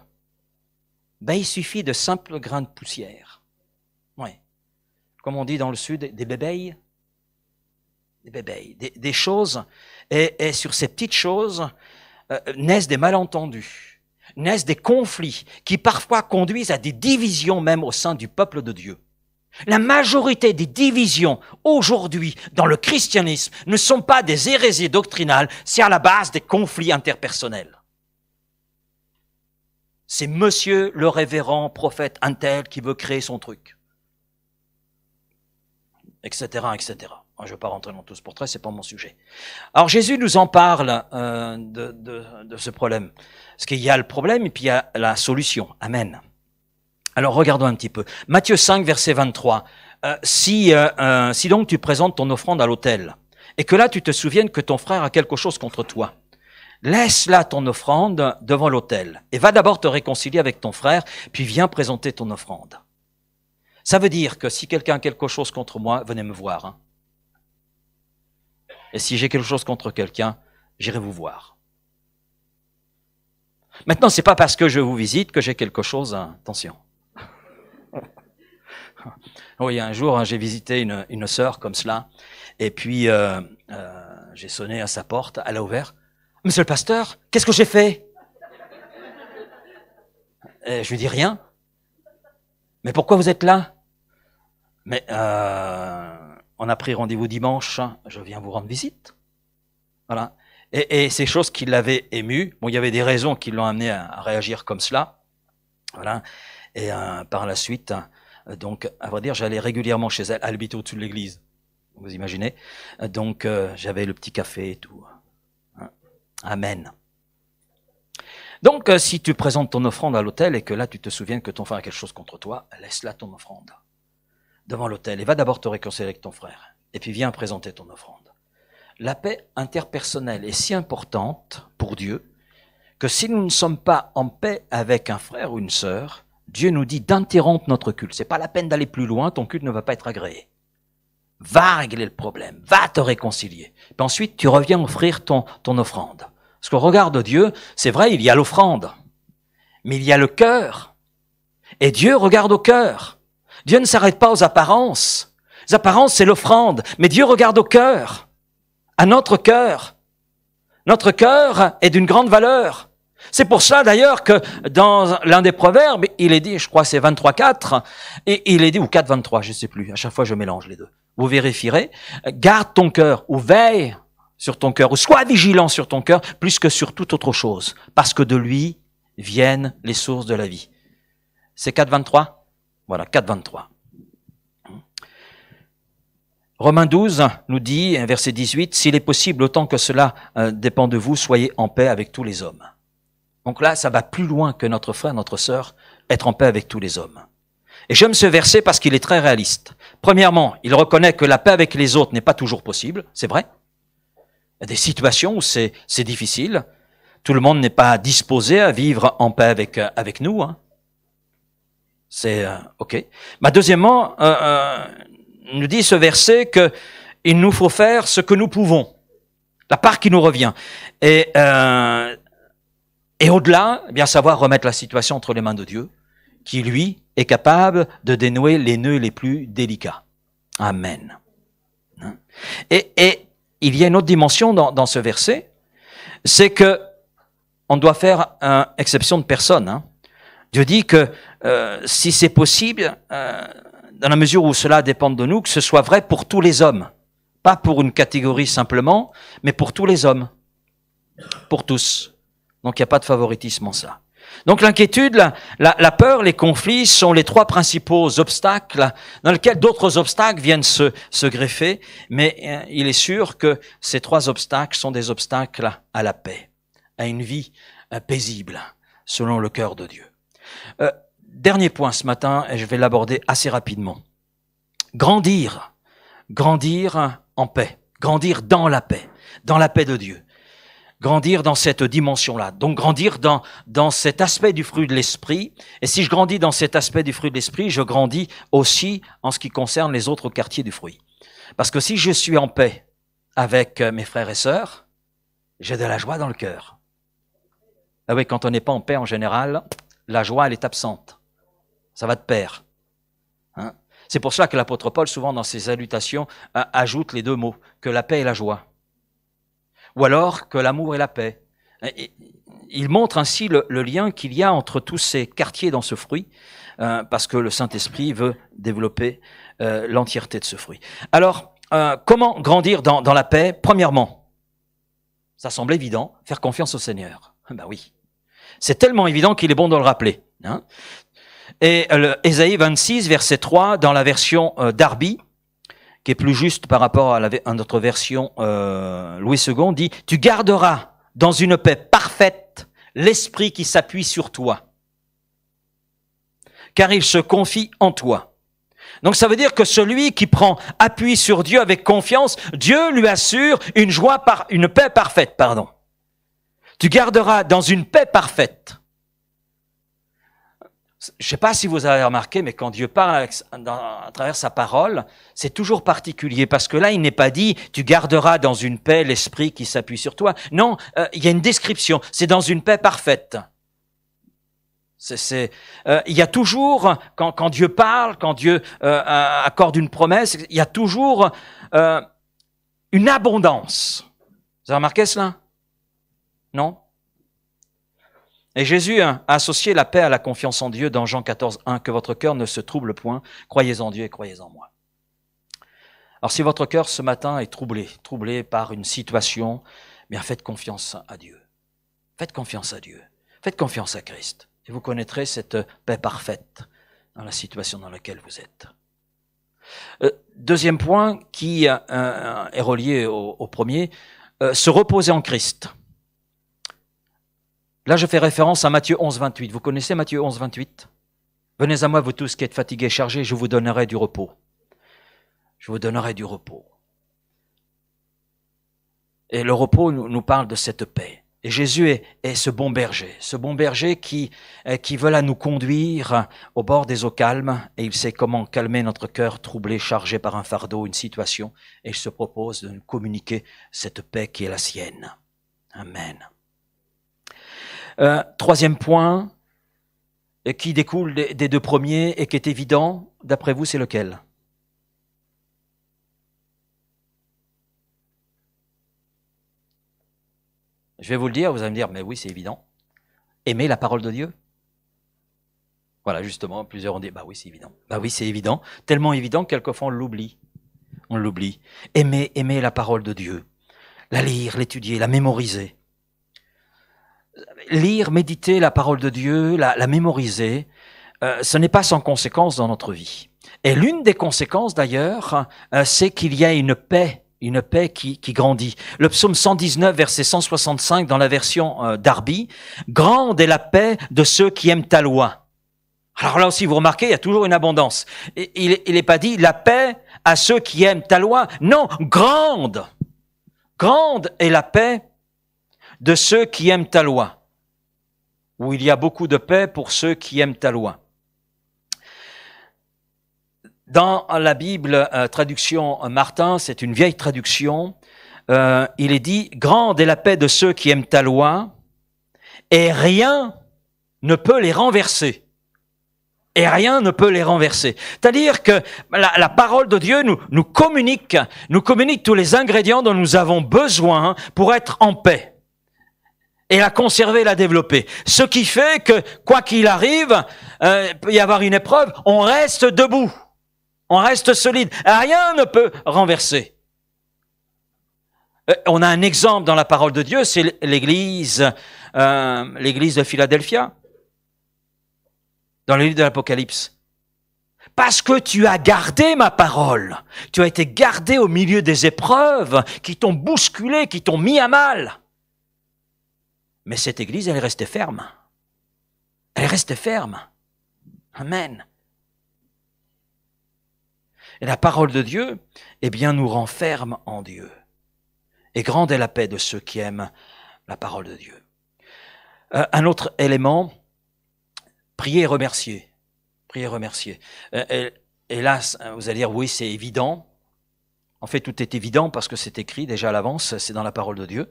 il suffit de simples grains de poussière. Oui. Comme on dit dans le sud, des bébéilles. Des bébéilles. Des choses. Et sur ces petites choses naissent des malentendus, naissent des conflits qui parfois conduisent à des divisions même au sein du peuple de Dieu. La majorité des divisions aujourd'hui dans le christianisme ne sont pas des hérésies doctrinales, c'est à la base des conflits interpersonnels. C'est monsieur le révérend prophète un tel qui veut créer son truc. Etc., etc. Moi, je ne vais pas rentrer dans tout ce portrait, c'est pas mon sujet. Alors Jésus nous en parle de ce problème. Parce qu'il y a le problème et puis il y a la solution. Amen. Alors regardons un petit peu. Matthieu 5, verset 23. Si donc tu présentes ton offrande à l'autel, et que là tu te souviennes que ton frère a quelque chose contre toi, laisse là ton offrande devant l'autel, et va d'abord te réconcilier avec ton frère, puis viens présenter ton offrande. Ça veut dire que si quelqu'un a quelque chose contre moi, venez me voir. Hein. Et si j'ai quelque chose contre quelqu'un, j'irai vous voir. Maintenant, c'est pas parce que je vous visite que j'ai quelque chose, hein. Attention. Oui, un jour, j'ai visité une sœur comme cela, et puis j'ai sonné à sa porte, elle a ouvert. « Monsieur le pasteur, qu'est-ce que j'ai fait ?» Je lui dis rien. « Mais pourquoi vous êtes là ?»« Mais on a pris rendez-vous dimanche, je viens vous rendre visite. » Voilà. Et ces choses qui l'avaient ému, bon, il y avait des raisons qui l'ont amené à réagir comme cela. Voilà. Et par la suite, donc, à vrai dire, j'allais régulièrement chez elle. Elle habitait au-dessus de l'église, vous imaginez. Donc, j'avais le petit café et tout. Amen. Donc, si tu présentes ton offrande à l'autel et que là, tu te souviens que ton frère a quelque chose contre toi, laisse-la ton offrande devant l'autel et va d'abord te réconcilier avec ton frère. Et puis, viens présenter ton offrande. La paix interpersonnelle est si importante pour Dieu que si nous ne sommes pas en paix avec un frère ou une sœur, Dieu nous dit d'interrompre notre culte. C'est pas la peine d'aller plus loin, ton culte ne va pas être agréé. Va régler le problème, va te réconcilier. Puis ensuite, tu reviens offrir ton offrande. Parce qu'au regard de Dieu, c'est vrai, il y a l'offrande, mais il y a le cœur. Et Dieu regarde au cœur. Dieu ne s'arrête pas aux apparences. Les apparences, c'est l'offrande, mais Dieu regarde au cœur, à notre cœur. Notre cœur est d'une grande valeur. C'est pour ça d'ailleurs que dans l'un des proverbes, il est dit, je crois c'est 23.4, et il est dit, ou 4.23, je ne sais plus, à chaque fois je mélange les deux. Vous vérifierez, garde ton cœur, ou veille sur ton cœur, ou sois vigilant sur ton cœur, plus que sur toute autre chose, parce que de lui viennent les sources de la vie. C'est 4.23 ? Voilà, 4.23. Romains 12 nous dit, verset 18, « S'il est possible, autant que cela dépend de vous, soyez en paix avec tous les hommes. » Donc là, ça va plus loin que notre frère, notre sœur, être en paix avec tous les hommes. Et j'aime ce verset parce qu'il est très réaliste. Premièrement, il reconnaît que la paix avec les autres n'est pas toujours possible, c'est vrai. Il y a des situations où c'est difficile. Tout le monde n'est pas disposé à vivre en paix avec nous. Hein. C'est OK. Mais deuxièmement, nous dit ce verset qu'il nous faut faire ce que nous pouvons, la part qui nous revient. Et au-delà, eh bien savoir remettre la situation entre les mains de Dieu, qui lui est capable de dénouer les nœuds les plus délicats. Amen. Et il y a une autre dimension dans ce verset, c'est que on doit faire exception de personne. Hein. Dieu dit que si c'est possible, dans la mesure où cela dépend de nous, que ce soit vrai pour tous les hommes, Pas pour une catégorie simplement, mais pour tous les hommes. Pour tous. Donc il n'y a pas de favoritisme en ça. Donc l'inquiétude, la peur, les conflits sont les trois principaux obstacles dans lesquels d'autres obstacles viennent se greffer, mais il est sûr que ces trois obstacles sont des obstacles à la paix, à une vie paisible, selon le cœur de Dieu. Dernier point ce matin, et je vais l'aborder assez rapidement. Grandir en paix, grandir dans la paix de Dieu. Grandir dans cette dimension-là. Donc grandir dans cet aspect du fruit de l'esprit. Et si je grandis dans cet aspect du fruit de l'esprit, je grandis aussi en ce qui concerne les autres quartiers du fruit. Parce que si je suis en paix avec mes frères et sœurs, j'ai de la joie dans le cœur. Ah oui, quand on n'est pas en paix en général, la joie elle est absente. Ça va de pair. Hein? C'est pour cela que l'apôtre Paul, souvent dans ses salutations, ajoute les deux mots, que la paix et la joie. Ou alors que l'amour et la paix. Il montre ainsi le lien qu'il y a entre tous ces quartiers dans ce fruit, parce que le Saint-Esprit veut développer l'entièreté de ce fruit. Alors, comment grandir dans la paix? Premièrement, ça semble évident, faire confiance au Seigneur. Ben oui, c'est tellement évident qu'il est bon de le rappeler. Hein. Et Ésaïe 26, verset 3, dans la version Darby, qui est plus juste par rapport à notre version Louis II, dit « Tu garderas dans une paix parfaite l'esprit qui s'appuie sur toi, car il se confie en toi. » Donc ça veut dire que celui qui prend appui sur Dieu avec confiance, Dieu lui assure une paix parfaite. Tu garderas dans une paix parfaite. Je ne sais pas si vous avez remarqué, mais quand Dieu parle à travers sa parole, c'est toujours particulier, parce que là, il n'est pas dit « tu garderas dans une paix l'esprit qui s'appuie sur toi ». Non, il y a une description, c'est dans une paix parfaite. Il y a toujours, quand Dieu parle, quand Dieu accorde une promesse, il y a toujours une abondance. Vous avez remarqué cela? Non? Et Jésus a associé la paix à la confiance en Dieu dans Jean 14, 1, que votre cœur ne se trouble point, croyez en Dieu et croyez en moi. Alors si votre cœur ce matin est troublé par une situation, bien faites confiance à Dieu. Faites confiance à Dieu. Faites confiance à Christ. Et vous connaîtrez cette paix parfaite dans la situation dans laquelle vous êtes. Deuxième point qui est relié au premier, se reposer en Christ. Là, je fais référence à Matthieu 11, 28. Vous connaissez Matthieu 11, 28? Venez à moi, vous tous qui êtes fatigués et chargés, je vous donnerai du repos. Je vous donnerai du repos. Et le repos nous parle de cette paix. Et Jésus est ce bon berger qui veut là nous conduire au bord des eaux calmes, et il sait comment calmer notre cœur troublé, chargé par un fardeau, une situation, et il se propose de nous communiquer cette paix qui est la sienne. Amen. Troisième point, qui découle des deux premiers et qui est évident, d'après vous, c'est lequel? Je vais vous le dire, vous allez me dire, mais oui, c'est évident. Aimer la parole de Dieu. Voilà, justement, plusieurs ont dit, bah oui, c'est évident. Bah oui, c'est évident. Tellement évident que quelquefois on l'oublie. On l'oublie. Aimer la parole de Dieu. La lire, l'étudier, la mémoriser. Lire, méditer la parole de Dieu, la mémoriser, ce n'est pas sans conséquence dans notre vie. Et l'une des conséquences d'ailleurs, c'est qu'il y a une paix qui grandit. Le psaume 119, verset 165 dans la version Darby, « Grande est la paix de ceux qui aiment ta loi ». Alors là aussi, vous remarquez, il y a toujours une abondance. Et il n'est pas dit « la paix à ceux qui aiment ta loi ». Non, grande. Grande est la paix de ceux qui aiment ta loi, où il y a beaucoup de paix pour ceux qui aiment ta loi. Dans la Bible, traduction Martin, c'est une vieille traduction, il est dit « Grande est la paix de ceux qui aiment ta loi, et rien ne peut les renverser. » Et rien ne peut les renverser. C'est-à-dire que la parole de Dieu nous communique tous les ingrédients dont nous avons besoin pour être en paix. Et la conserver, la développer. Ce qui fait que, quoi qu'il arrive, il peut y avoir une épreuve, on reste debout. On reste solide. Rien ne peut renverser On a un exemple dans la parole de Dieu, c'est l'église de Philadelphia, dans le livre de l'Apocalypse. Parce que tu as gardé ma parole, tu as été gardé au milieu des épreuves qui t'ont bousculé, qui t'ont mis à mal. Mais cette église, elle est restée ferme. Elle est restée ferme. Amen. Et la parole de Dieu, eh bien, nous rend fermes en Dieu. Et grande est la paix de ceux qui aiment la parole de Dieu. Un autre élément, prier et remercier. Prier et remercier. Et là, vous allez dire, oui, c'est évident. En fait, tout est évident parce que c'est écrit déjà à l'avance, c'est dans la parole de Dieu.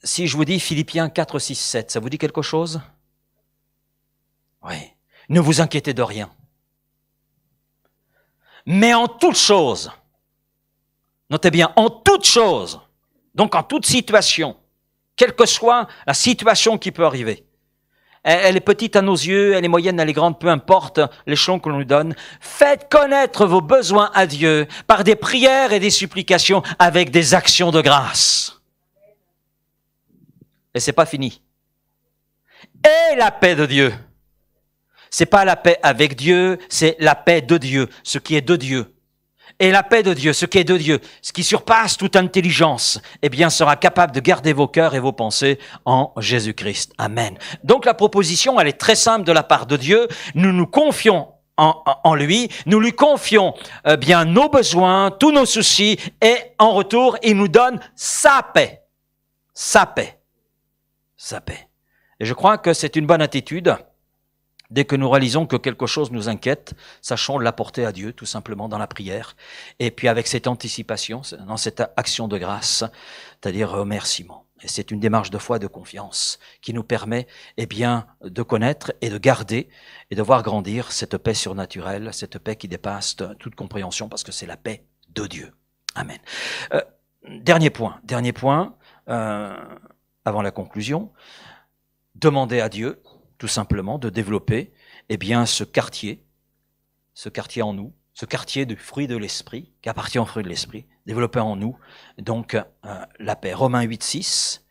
Si je vous dis Philippiens 4, 6, 7, ça vous dit quelque chose? Oui. Ne vous inquiétez de rien. Mais en toute chose, notez bien, en toute chose, donc en toute situation, quelle que soit la situation qui peut arriver, elle est petite à nos yeux, elle est moyenne, elle est grande, peu importe l'échelon que l'on nous donne, faites connaître vos besoins à Dieu par des prières et des supplications avec des actions de grâce. Et c'est pas fini. Et la paix de Dieu. C'est pas la paix avec Dieu, c'est la paix de Dieu, ce qui est de Dieu. Et la paix de Dieu, ce qui est de Dieu, ce qui surpasse toute intelligence, eh bien, sera capable de garder vos cœurs et vos pensées en Jésus-Christ. Amen. Donc la proposition, elle est très simple de la part de Dieu. Nous nous confions en lui, nous lui confions bien nos besoins, tous nos soucis, et en retour, il nous donne sa paix. Sa paix. Sa paix. Et je crois que c'est une bonne attitude. Dès que nous réalisons que quelque chose nous inquiète, sachons l'apporter à Dieu, tout simplement dans la prière. Et puis avec cette anticipation, dans cette action de grâce, c'est-à-dire remerciement. Et c'est une démarche de foi et de confiance qui nous permet, eh bien, de connaître et de garder et de voir grandir cette paix surnaturelle, cette paix qui dépasse toute compréhension parce que c'est la paix de Dieu. Amen. Dernier point, avant la conclusion, demander à Dieu, tout simplement, de développer, eh bien, ce quartier en nous, ce quartier du fruit de l'esprit, qui appartient au fruit de l'esprit, développer en nous, donc, la paix. Romains 8, 6,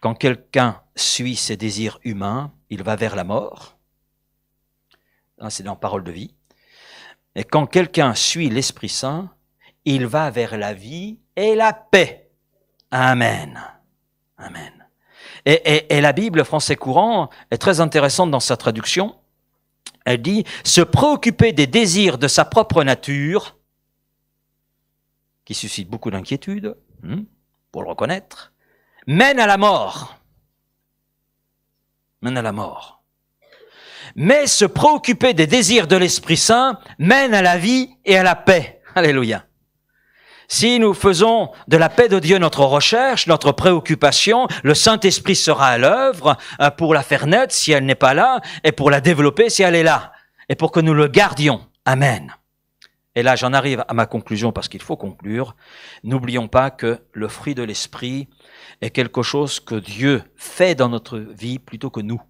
quand quelqu'un suit ses désirs humains, il va vers la mort. C'est dans Parole de vie. Et quand quelqu'un suit l'Esprit Saint, il va vers la vie et la paix. Amen. Amen. Et la Bible français courant est très intéressante dans sa traduction. Elle dit « se préoccuper des désirs de sa propre nature », qui suscite beaucoup d'inquiétude, pour le reconnaître, mène à la mort. Mène à la mort. Mais se préoccuper des désirs de l'Esprit Saint mène à la vie et à la paix. Alléluia. Si nous faisons de la paix de Dieu notre recherche, notre préoccupation, le Saint-Esprit sera à l'œuvre pour la faire naître si elle n'est pas là, et pour la développer si elle est là, et pour que nous le gardions. Amen. Et là, j'en arrive à ma conclusion parce qu'il faut conclure. N'oublions pas que le fruit de l'Esprit est quelque chose que Dieu fait dans notre vie plutôt que nous.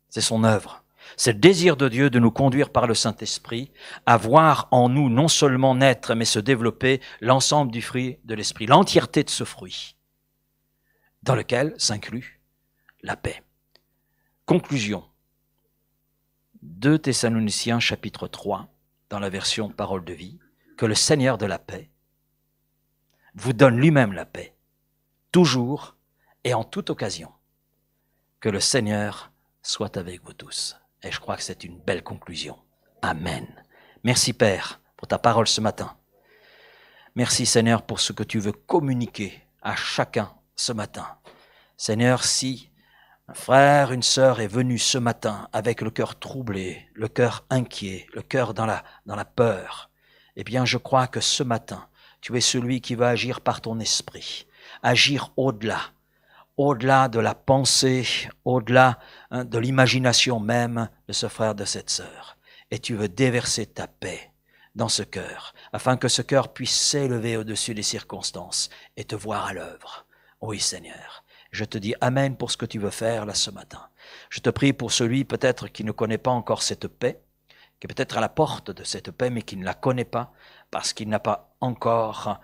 C'est son œuvre. C'est le désir de Dieu de nous conduire par le Saint-Esprit à voir en nous non seulement naître, mais se développer l'ensemble du fruit de l'Esprit, l'entièreté de ce fruit, dans lequel s'inclut la paix. Conclusion. 2 Thessaloniciens chapitre 3, dans la version Parole de vie, que le Seigneur de la paix vous donne lui-même la paix, toujours et en toute occasion. Que le Seigneur soit avec vous tous. Et je crois que c'est une belle conclusion. Amen. Merci Père pour ta parole ce matin. Merci Seigneur pour ce que tu veux communiquer à chacun ce matin. Seigneur, si un frère, une sœur est venu ce matin avec le cœur troublé, le cœur inquiet, le cœur dans la peur, eh bien je crois que ce matin, tu es celui qui va agir par ton esprit, agir au-delà de la pensée, au-delà de l'imagination même de ce frère, de cette sœur. Et tu veux déverser ta paix dans ce cœur, afin que ce cœur puisse s'élever au-dessus des circonstances et te voir à l'œuvre. Oui Seigneur, je te dis Amen pour ce que tu veux faire là ce matin. Je te prie pour celui peut-être qui ne connaît pas encore cette paix, qui est peut-être à la porte de cette paix mais qui ne la connaît pas parce qu'il n'a pas encore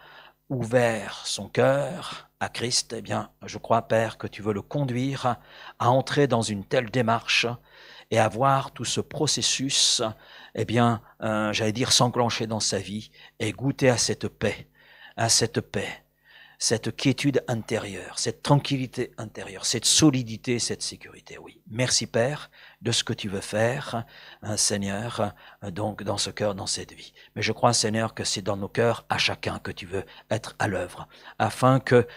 ouvert son cœur à Christ, eh bien, je crois, Père, que tu veux le conduire à entrer dans une telle démarche et à voir tout ce processus, eh bien, j'allais dire, s'enclencher dans sa vie et goûter à cette paix, cette quiétude intérieure, cette tranquillité intérieure, cette solidité, cette sécurité. Oui, merci Père de ce que tu veux faire, Seigneur, donc dans ce cœur, dans cette vie. Mais je crois, Seigneur, que c'est dans nos cœurs à chacun que tu veux être à l'œuvre, afin que,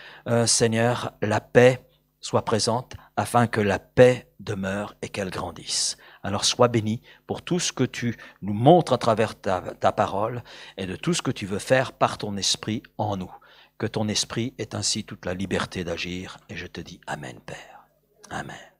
Seigneur, la paix soit présente, afin que la paix demeure et qu'elle grandisse. Alors sois béni pour tout ce que tu nous montres à travers ta parole et de tout ce que tu veux faire par ton esprit en nous. Que ton esprit ait ainsi toute la liberté d'agir, et je te dis Amen, Père. Amen.